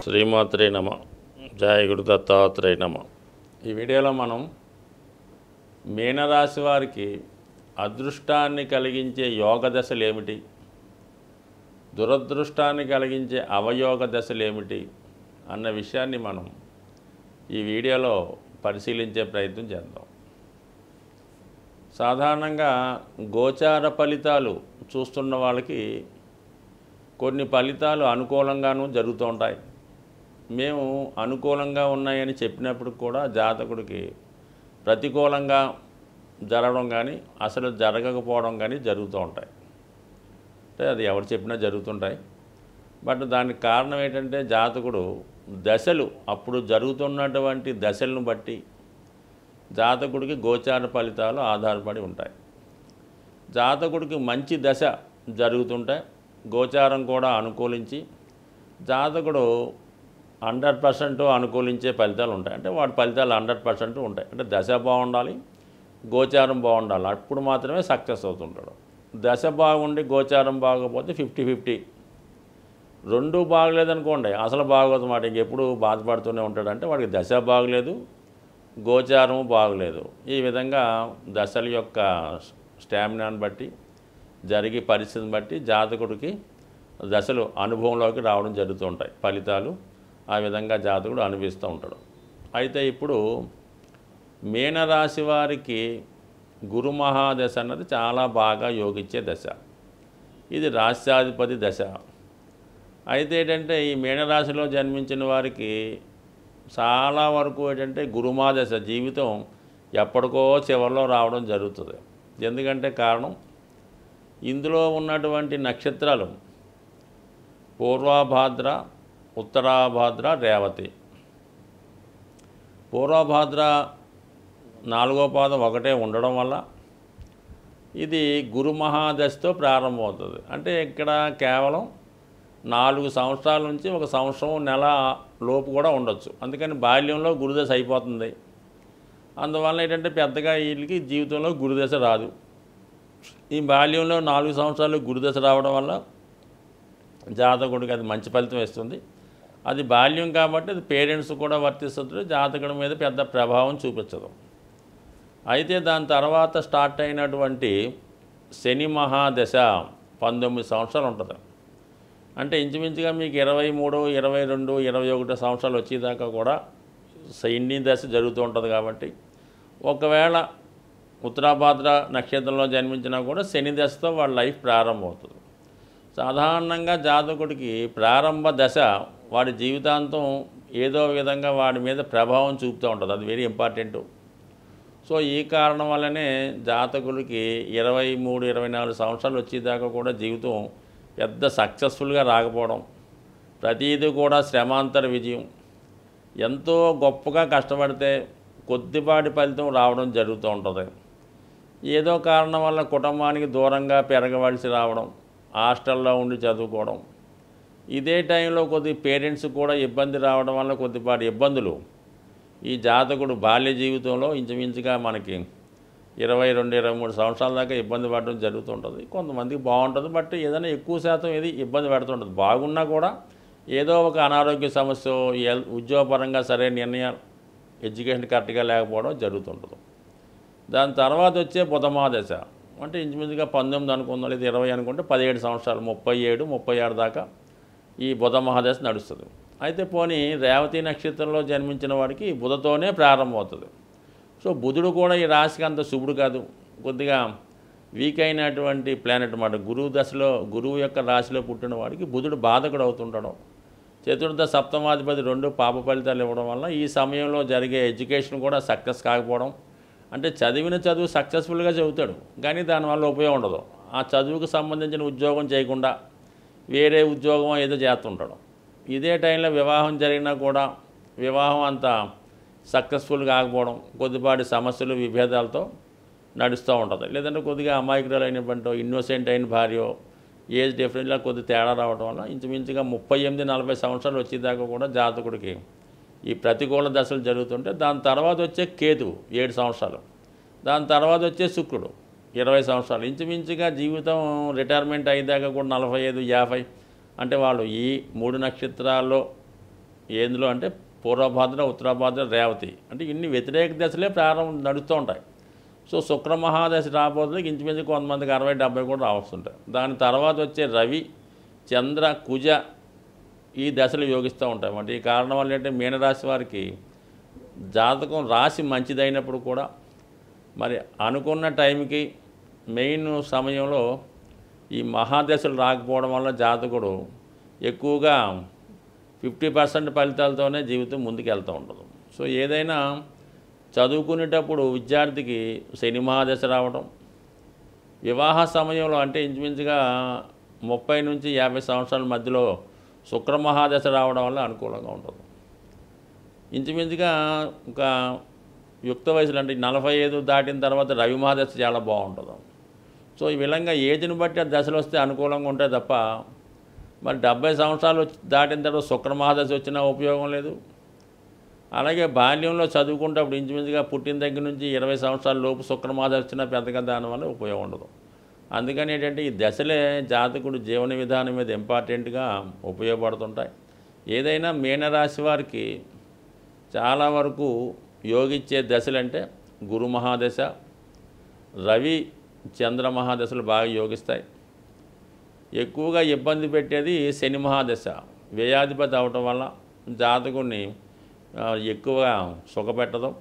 శ్రీమాత్రే నమ. జయ గురు దత్తాత్రేయ నమ. ఈ వీడియోలో మనం మీనరాశి వారికి అదృష్టాన్ని కలిగించే యోగ దశలు ఏమిటి, దురదృష్టాన్ని కలిగించే అవయోగ దశలు ఏమిటి అన్న విషయాన్ని మనం ఈ వీడియోలో పరిశీలించే ప్రయత్నం చేద్దాం. సాధారణంగా గోచార ఫలితాలు చూస్తున్న వాళ్ళకి కొన్ని ఫలితాలు అనుకూలంగానూ జరుగుతూ ఉంటాయి. మేము అనుకూలంగా ఉన్నాయని చెప్పినప్పుడు కూడా జాతకుడికి ప్రతికూలంగా జరగడం కానీ అసలు జరగకపోవడం కానీ జరుగుతూ ఉంటాయి. అంటే అది ఎవరు చెప్పినా జరుగుతుంటాయి. బట్ దానికి కారణం ఏంటంటే జాతకుడు దశలు అప్పుడు జరుగుతున్నటువంటి దశలను బట్టి జాతకుడికి గోచార ఫలితాలు ఆధారపడి ఉంటాయి. జాతకుడికి మంచి దశ జరుగుతుంటే గోచారం కూడా అనుకూలించి జాతకుడు 100% అనుకూలించే ఫలితాలు ఉంటాయి. అంటే వాడి ఫలితాలు 100% ఉంటాయి. అంటే దశ బాగుండాలి, గోచారం బాగుండాలి, అప్పుడు మాత్రమే సక్సెస్ అవుతుంటాడు. దశ బాగుండి గోచారం బాగోకపోతే 50-50. రెండు బాగలేదనుకోండి అసలు బాగోదు మాట, ఇంకెప్పుడు బాధపడుతూనే ఉంటాడు. అంటే వాడికి దశ బాగలేదు, గోచారము బాగలేదు. ఈ విధంగా దశల యొక్క స్టామినాను బట్టి జరిగే పరిస్థితిని బట్టి జాతకుడికి దశలు అనుభవంలోకి రావడం జరుగుతూ ఉంటాయి. ఫలితాలు ఆ విధంగా జాతకుడు అనుభవిస్తూ ఉంటాడు. అయితే ఇప్పుడు మీనరాశి వారికి గురు మహాదశ అన్నది చాలా బాగా యోగించే దశ. ఇది రాశ్యాధిపతి దశ. అయితే ఏంటంటే ఈ మీనరాశిలో జన్మించిన వారికి చాలా వరకు ఏంటంటే గురుమహాదశ జీవితం ఎప్పటికో చివరిలో రావడం జరుగుతుంది. ఎందుకంటే కారణం ఇందులో ఉన్నటువంటి నక్షత్రాలు పూర్వభాద్ర, ఉత్తరాభాద్ర, రేవతి. పూర్వభాద్ర 4వ పాదం ఒకటే ఉండడం వల్ల ఇది గురు మహాదశతో ప్రారంభమవుతుంది. అంటే ఇక్కడ కేవలం 4 సంవత్సరాల నుంచి 1 సంవత్సరం నెల లోపు కూడా ఉండొచ్చు. అందుకని బాల్యంలో గురుదశ అయిపోతుంది. అందువల్ల ఏంటంటే పెద్దగా వీళ్ళకి జీవితంలో గురుదశ రాదు. ఈ బాల్యంలో 4 సంవత్సరాలు గురుదశ రావడం వల్ల జాతకుడికి అది మంచి ఫలితం ఇస్తుంది. అది బాల్యం కాబట్టి అది పేరెంట్స్ కూడా వర్తిస్తుంది, జాతకుడి మీద పెద్ద ప్రభావం చూపించదు. అయితే దాని తర్వాత స్టార్ట్ అయినటువంటి శని మహాదశ 19 సంవత్సరాలు ఉంటుంది. అంటే ఇంచుమించుగా మీకు 23, 22, 21 సంవత్సరాలు వచ్చేదాకా కూడా శని దశ జరుగుతూ ఉంటుంది. కాబట్టి ఒకవేళ ఉత్తరాభాద్ర నక్షత్రంలో జన్మించినా కూడా శని దశతో వాళ్ళ లైఫ్ ప్రారంభమవుతుంది. సాధారణంగా జాతకుడికి ప్రారంభ దశ వాడి జీవితాంతం ఏదో విధంగా వాడి మీద ప్రభావం చూపుతూ ఉంటుంది. అది వెరీ ఇంపార్టెంట్. సో ఈ కారణం వల్లనే జాతకులకి 23, 24 సంవత్సరాలు వచ్చేదాకా కూడా జీవితం పెద్ద సక్సెస్ఫుల్గా రాకపోవడం, ప్రతీది కూడా శ్రమాంతర విజయం, ఎంతో గొప్పగా కష్టపడితే కొద్దిపాటి ఫలితం రావడం జరుగుతూ ఉంటుంది. ఏదో కారణం వల్ల కుటుంబానికి దూరంగా పెరగవలసి రావడం, హాస్టల్లో ఉండి చదువుకోవడం, ఇదే టైంలో కొద్ది పేరెంట్స్ కూడా ఇబ్బంది రావడం వల్ల కొద్దిపాటి ఇబ్బందులు ఈ జాతకుడు బాల్య జీవితంలో ఇంచుమించుగా మనకి 22, 23 సంవత్సరాల దాకా ఇబ్బంది పడడం జరుగుతుంటుంది. కొంతమందికి బాగుంటుంది, బట్ ఏదైనా ఎక్కువ శాతం ఇది ఇబ్బంది పెడుతుంటుంది. బాగున్నా కూడా ఏదో ఒక అనారోగ్య సమస్య, ఉద్యోగపరంగా సరైన నిర్ణయాలు, ఎడ్యుకేషన్ కరెక్ట్గా లేకపోవడం జరుగుతుంటుంది. దాని తర్వాత వచ్చే బుధ మహాదశ అంటే ఇంచుమించుగా 19 అనుకుందాం, లేదా 20 అనుకుంటే 17 సంవత్సరాలు, 37, 36 దాకా ఈ బుధ మహాదశ నడుస్తుంది. అయితే పోనీ రేవతి నక్షత్రంలో జన్మించిన వాడికి బుధతోనే ప్రారంభమవుతుంది. సో బుధుడు కూడా ఈ రాశికి అంత శుభుడు కాదు, కొద్దిగా వీక్ అయినటువంటి ప్లానెట్ అన్నమాట. గురువు దశలో, గురువు యొక్క రాశిలో పుట్టిన వాడికి బుధుడు బాధకుడు అవుతుండడం, చతుర్థ సప్తమాధిపతి 2 పాప ఫలితాలు ఇవ్వడం వల్ల ఈ సమయంలో జరిగే ఎడ్యుకేషన్ కూడా సక్సెస్ కాకపోవడం. అంటే చదివిన చదువు సక్సెస్ఫుల్గా చదువుతాడు కానీ దానివల్ల ఉపయోగం ఉండదు. ఆ చదువుకు సంబంధించిన ఉద్యోగం చేయకుండా వేరే ఉద్యోగం ఏదో చేస్తుంటాడు. ఇదే టైంలో వివాహం జరిగినా కూడా వివాహం అంత సక్సెస్ఫుల్ కాకపోవడం, కొద్దిపాటి సమస్యలు, విభేదాలతో నడుస్తూ ఉంటుంది. లేదంటే కొద్దిగా అమాయకురాలైనటువంటి ఇన్నోసెంట్ అయిన భార్య, ఏజ్ డిఫరెంట్గా కొద్ది తేడా రావడం వల్ల ఇంచుమించుగా 38, 40 సంవత్సరాలు వచ్చేదాకా కూడా జాతకుడికి ఈ ప్రతికూల దశలు జరుగుతుంటే దాని తర్వాత వచ్చే కేతువు 7 సంవత్సరాలు, దాని తర్వాత వచ్చే శుక్రుడు 20 సంవత్సరాలు, ఇంచుమించుగా జీవితం రిటైర్మెంట్ అయ్యేదాకా కూడా 45, 50 అంటే వాళ్ళు ఈ 3 నక్షత్రాల్లో ఏందులో అంటే పూర్వభాద్ర, ఉత్తరభాద్ర, రేవతి అంటే ఇన్ని వ్యతిరేక దశలే ప్రారంభం నడుస్తూ ఉంటాయి. సో శుక్ర మహాదశ రాబోతుంది ఇంచుమించు కొంతమందికి 60-70 కూడా రావస్తుంటాయి. దాని తర్వాత వచ్చే రవి, చంద్ర, కుజ ఈ దశలు యోగిస్తూ ఉంటాయి. అంటే ఈ కారణం వల్ల ఏంటంటే మీనరాశి వారికి జాతకం రాశి మంచిదైనప్పుడు కూడా మరి అనుకున్న టైంకి మెయిన్ సమయంలో ఈ మహాదశలు రాకపోవడం వల్ల జాతకుడు ఎక్కువగా 50% ఫలితాలతోనే జీవితం ముందుకు వెళ్తూ ఉంటుంది. సో ఏదైనా చదువుకునేటప్పుడు విద్యార్థికి శని మహాదశ రావడం, వివాహ సమయంలో అంటే ఇంచుమించుగా 30 నుంచి 50 సంవత్సరాల మధ్యలో శుక్ర మహాదశ రావడం వల్ల అనుకూలంగా ఉంటుంది. ఇంచుమించుగా ఇంకా యుక్త వయసులో అంటే 45 దాటిన తర్వాత రవి మహాదశ చాలా బాగుంటుంది. సో ఈ విధంగా ఏజ్ని బట్టి ఆ దశలు వస్తే అనుకూలంగా ఉంటాయి తప్ప మరి 70 సంవత్సరాలు దాటిన తర్వాత శుక్ర మహాదశ వచ్చినా ఉపయోగం లేదు. అలాగే బాల్యంలో చదువుకుంటప్పుడు ఇంచుమించుగా పుట్టిన దగ్గర నుంచి 20 సంవత్సరాల లోపు శుక్ర మహాదశ వచ్చినా పెద్దగా దానివల్ల ఉపయోగం ఉండదు. అందుకని ఏంటంటే ఈ దశలే జాతకుడు జీవన విధానం మీద ఇంపార్టెంట్గా ఉపయోగపడుతుంటాయి. ఏదైనా మీనరాశి వారికి చాలా వరకు యోగిచ్చే దశలంటే గురు మహాదశ, రవి, చంద్ర మహాదశలు బాగా యోగిస్తాయి. ఎక్కువగా ఇబ్బంది పెట్టేది శని మహాదశ. వ్యయాధిపతి అవటం వల్ల జాతకుడిని ఎక్కువగా సుఖపెట్టడం,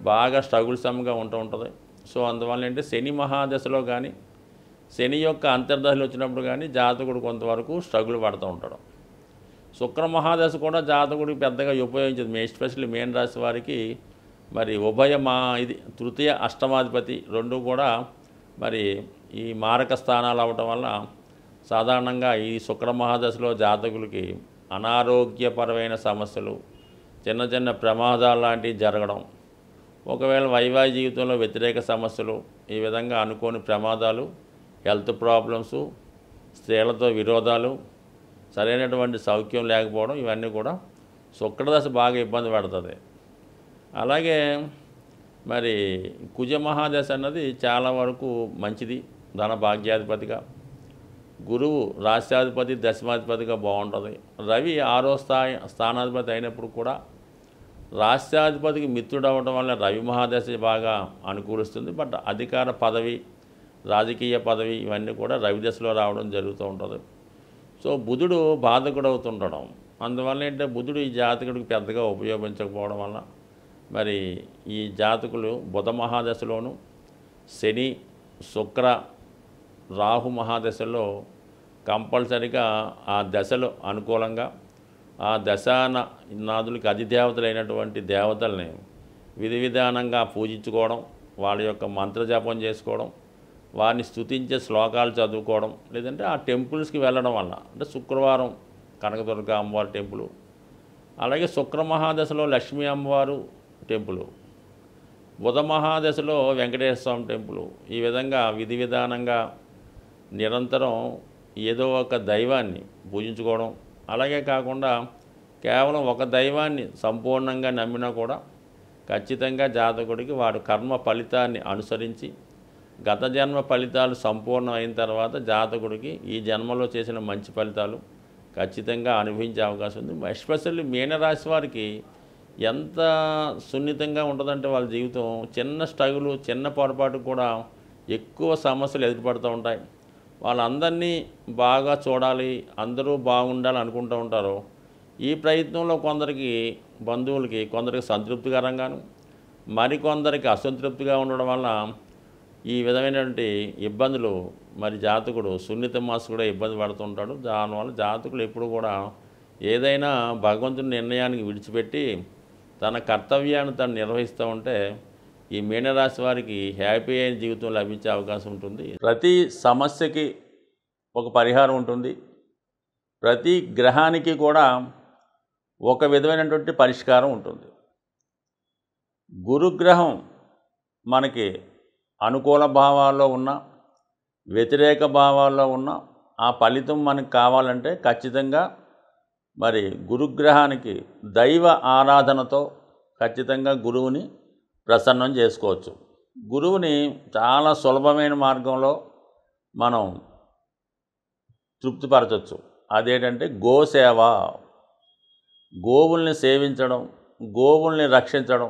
బాగా స్ట్రగుల్సమ్గా ఉంటుంది. సో అందువల్ల ఏంటంటే శని మహాదశలో కానీ శని యొక్క అంతర్దశలు వచ్చినప్పుడు కానీ జాతకుడు కొంతవరకు స్ట్రగుల్ పడుతూ ఉంటాడు. శుక్ర మహాదశ కూడా జాతకుడికి పెద్దగా ఉపయోగించదు. ఎస్పెషల్లీ మీన రాశి వారికి మరి ఇది తృతీయ అష్టమాధిపతి రెండు కూడా మరి ఈ మారక స్థానాలు అవ్వటం వల్ల సాధారణంగా ఈ శుక్ర మహాదశలో జాతకులకి అనారోగ్యపరమైన సమస్యలు, చిన్న చిన్న ప్రమాదాలు లాంటివి జరగడం, ఒకవేళ వైవాహిక జీవితంలో వ్యతిరేక సమస్యలు, ఈ విధంగా అనుకోని ప్రమాదాలు, హెల్త్ ప్రాబ్లమ్స్, స్త్రీలతో విరోధాలు, సరైనటువంటి సౌఖ్యం లేకపోవడం, ఇవన్నీ కూడా శుక్రదశ బాగా ఇబ్బంది పడుతుంది. అలాగే మరి కుజ మహాదశ అన్నది చాలా వరకు మంచిది, ధన భాగ్యాధిపతిగా. గురువు రాష్ట్రాధిపతి, దశమాధిపతిగా బాగుంటుంది. రవి 6వ స్థానాధిపతి అయినప్పుడు కూడా రాష్ట్రాధిపతికి మిత్రుడు అవ్వడం వల్ల రవి మహాదశ బాగా అనుకూలిస్తుంది. బట్ అధికార పదవి, రాజకీయ పదవి ఇవన్నీ కూడా రవి దశలో రావడం జరుగుతూ ఉంటుంది. సో బుధుడు బాధకుడు అవుతుండడం, అందువల్ల ఏంటంటే బుధుడు ఈ జాతకుడికి పెద్దగా ఉపయోగించకపోవడం వల్ల మరి ఈ జాతకులు బుధ మహాదశలోను, శని, శుక్ర, రాహు మహాదశలో కంపల్సరిగా ఆ దశలు అనుకూలంగా ఆ దశానాదులకి అధిదేవతలైనటువంటి దేవతల్ని విధి విధానంగా పూజించుకోవడం, వాళ్ళ యొక్క మంత్రజపం చేసుకోవడం, వారిని స్తుతించే శ్లోకాలు చదువుకోవడం, లేదంటే ఆ టెంపుల్స్కి వెళ్ళడం వల్ల అంటే శుక్రవారం కనకదుర్గ అమ్మవారి టెంపులు, అలాగే శుక్ర మహాదశలో లక్ష్మీ అమ్మవారు టెంపులు, బుధ మహాదశలో వెంకటేశ్వర స్వామి టెంపులు, ఈ విధంగా విధి విధానంగా నిరంతరం ఏదో ఒక దైవాన్ని పూజించుకోవడం. అలాగే కాకుండా కేవలం ఒక దైవాన్ని సంపూర్ణంగా నమ్మినా కూడా ఖచ్చితంగా జాతకుడికి వాడు కర్మ ఫలితాన్ని అనుసరించి గత జన్మ ఫలితాలు సంపూర్ణం అయిన తర్వాత జాతకుడికి ఈ జన్మలో చేసిన మంచి ఫలితాలు ఖచ్చితంగా అనుభవించే అవకాశం ఉంది. ఎస్పెషల్లీ మీనరాశి వారికి ఎంత సున్నితంగా ఉంటుందంటే వాళ్ళ జీవితం చిన్న స్ట్రగులు, చిన్న పొరపాటు కూడా ఎక్కువ సమస్యలు ఎదురుపడుతూ ఉంటాయి. వాళ్ళందరినీ బాగా చూడాలి, అందరూ బాగుండాలి అనుకుంటూ ఉంటారు. ఈ ప్రయత్నంలో కొందరికి బంధువులకి కొందరికి సంతృప్తికరంగాను, మరికొందరికి అసంతృప్తిగా ఉండడం వల్ల ఈ విధమైనటువంటి ఇబ్బందులు మరి జాతకుడు సున్నిత మనసు కూడా ఇబ్బంది పడుతుంటాడు. దానివల్ల జాతకులు ఎప్పుడు కూడా ఏదైనా భగవంతుని నిర్ణయానికి విడిచిపెట్టి తన కర్తవ్యాన్ని తను నిర్వహిస్తూ ఉంటే ఈ మీనరాశి వారికి హ్యాపీ అయిన జీవితం లభించే అవకాశం ఉంటుంది. ప్రతి సమస్యకి ఒక పరిహారం ఉంటుంది. ప్రతి గ్రహానికి కూడా ఒక విధమైనటువంటి పరిష్కారం ఉంటుంది. గురుగ్రహం మనకి అనుకూల భావాల్లో ఉన్న, వ్యతిరేక భావాల్లో ఉన్న ఆ ఫలితం మనకు కావాలంటే ఖచ్చితంగా మరి గురుగ్రహానికి దైవ ఆరాధనతో ఖచ్చితంగా గురువుని ప్రసన్నం చేసుకోవచ్చు. గురువుని చాలా సులభమైన మార్గంలో మనం తృప్తిపరచవచ్చు. అదేంటంటే గోసేవ. గోవుల్ని సేవించడం, గోవుల్ని రక్షించడం,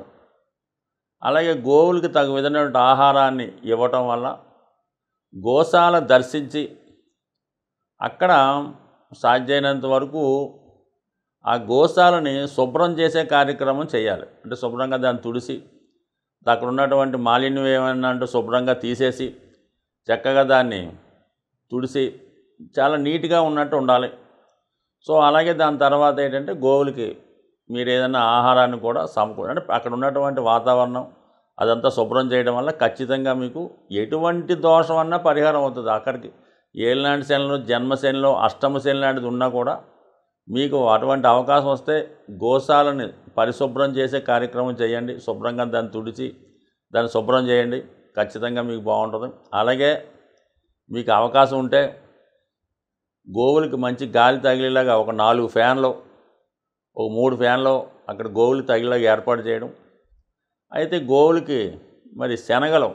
అలాగే గోవులకి తగు విధమైనటువంటి ఆహారాన్ని ఇవ్వటం వల్ల, గోశాల దర్శించి అక్కడ సాధ్యమైనంత వరకు ఆ గోశాలని శుభ్రం చేసే కార్యక్రమం చేయాలి. అంటే శుభ్రంగా దాన్ని తుడిసి, అక్కడ ఉన్నటువంటి మాలిన్యం ఏమైనా అంటే శుభ్రంగా తీసేసి, చక్కగా దాన్ని తుడిసి చాలా నీట్గా ఉన్నట్టు ఉండాలి. సో అలాగే దాని తర్వాత ఏంటంటే గోవులకి మీరు ఏదైనా ఆహారాన్ని కూడా అంటే అక్కడ ఉన్నటువంటి వాతావరణం అదంతా శుభ్రం చేయడం వల్ల ఖచ్చితంగా మీకు ఎటువంటి దోషం అన్నా పరిహారం అవుతుంది. అక్కడికి ఏలినాటి శనిలో, జన్మశనిలో, అష్టమ శని లాంటిది ఉన్నా కూడా మీకు అటువంటి అవకాశం వస్తే గోశాలని పరిశుభ్రం చేసే కార్యక్రమం చేయండి. శుభ్రంగా దాన్ని తుడిచి దాన్ని శుభ్రం చేయండి, ఖచ్చితంగా మీకు బాగుంటుంది. అలాగే మీకు అవకాశం ఉంటే గోవులకి మంచి గాలి తగిలేలాగా ఒక 4 ఫ్యాన్లు, ఒక 3 ఫ్యాన్లు అక్కడ గోవులకి తగిలేలాగా ఏర్పాటు చేయడం. అయితే గోవులకి మరి శనగలు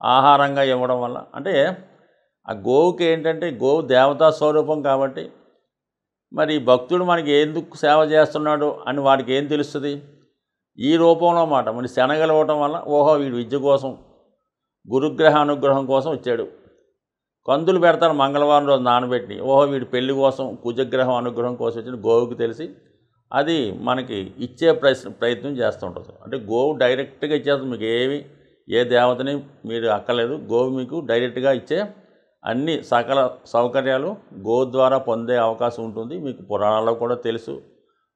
ఆహారంగా ఇవ్వడం వల్ల, అంటే ఆ గోవుకి ఏంటంటే గోవు దేవతా స్వరూపం కాబట్టి మరి భక్తుడు మనకి ఎందుకు సేవ చేస్తున్నాడు అని వాడికి ఏం తెలుస్తుంది? ఈ రూపంలో మాట మరి శనగలు ఇవ్వటం వల్ల ఓహో వీడు విద్య కోసం, గురుగ్రహ అనుగ్రహం కోసం వచ్చాడు. కందులు పెడతారు మంగళవారం రోజు నానబెట్టి, ఓహో వీడు పెళ్లి కోసం, కుజగ్రహం అనుగ్రహం కోసం వచ్చి గోవుకి తెలిసి అది మనకి ఇచ్చే ప్రయత్నం చేస్తుంటుంది. అంటే గోవు డైరెక్ట్గా ఇచ్చేస్తుంది. మీకు ఏ దేవతని మీరు అక్కర్లేదు, గోవు మీకు డైరెక్ట్గా ఇచ్చే అన్ని సకల సౌకర్యాలు గోవు ద్వారా పొందే అవకాశం ఉంటుంది. మీకు పురాణాల్లో కూడా తెలుసు.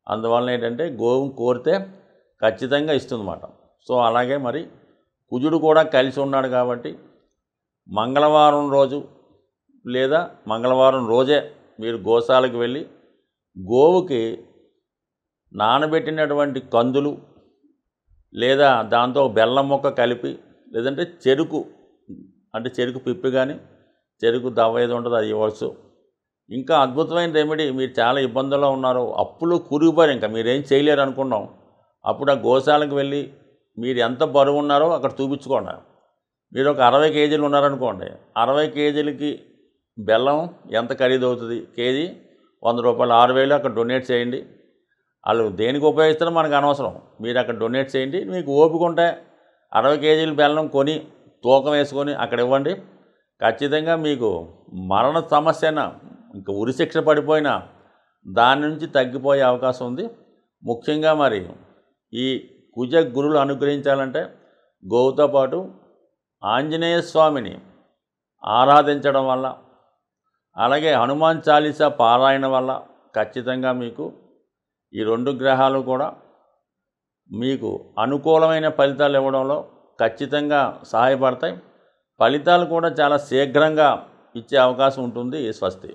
అందువలన ఏంటంటే గోవుని కోరితే ఖచ్చితంగా ఇస్తుందన్నమాట. సో అలాగే మరి కుజుడు కూడా కలిసి ఉన్నాడు కాబట్టి మంగళవారం రోజు లేదా మంగళవారం రోజే మీరు గోశాలకు వెళ్ళి గోవుకి నానబెట్టినటువంటి కందులు లేదా దాంతో బెల్లం ముక్క కలిపి, లేదంటే చెరుకు, అంటే చెరుకు పిప్పి కానీ చెరుకు దవ్వ ఏది ఉంటుందో అది ఇవ్వచ్చు. ఇంకా అద్భుతమైన రెమెడీ, మీరు చాలా ఇబ్బందుల్లో ఉన్నారు, అప్పులు కురిగిపోయారు, ఇంకా మీరేం చేయలేరు అనుకున్నాం, అప్పుడు ఆ గోశాలకు వెళ్ళి మీరు ఎంత బరువు ఉన్నారో అక్కడ చూపించుకోండి. మీరు ఒక 60 కేజీలు ఉన్నారనుకోండి, 60 కేజీలకి బెల్లం ఎంత ఖరీదు అవుతుంది? కేజీ 100 రూపాయలు, 6000 అక్కడ డొనేట్ చేయండి. వాళ్ళు దేనికి ఉపయోగిస్తారో మనకు అనవసరం, మీరు అక్కడ డొనేట్ చేయండి. మీకు ఓపిక ఉంటే 60 కేజీల బెల్లం కొని తూకం వేసుకొని అక్కడ ఇవ్వండి. ఖచ్చితంగా మీకు మరణ సమస్యన, ఇంకా ఉరిశిక్ష పడిపోయినా దాని నుంచి తగ్గిపోయే అవకాశం ఉంది. ముఖ్యంగా మరి ఈ కుజ గురులు అనుగ్రహించాలంటే గోవుతో పాటు ఆంజనేయ స్వామిని ఆరాధించడం వల్ల, అలాగే హనుమాన్ చాలీసా పారాయణ వల్ల ఖచ్చితంగా మీకు ఈ 2 గ్రహాలు కూడా మీకు అనుకూలమైన ఫలితాలు ఇవ్వడంలో ఖచ్చితంగా సహాయపడతాయి. ఫలితాలు కూడా చాలా శీఘ్రంగా ఇచ్చే అవకాశం ఉంటుంది. స్వస్తి.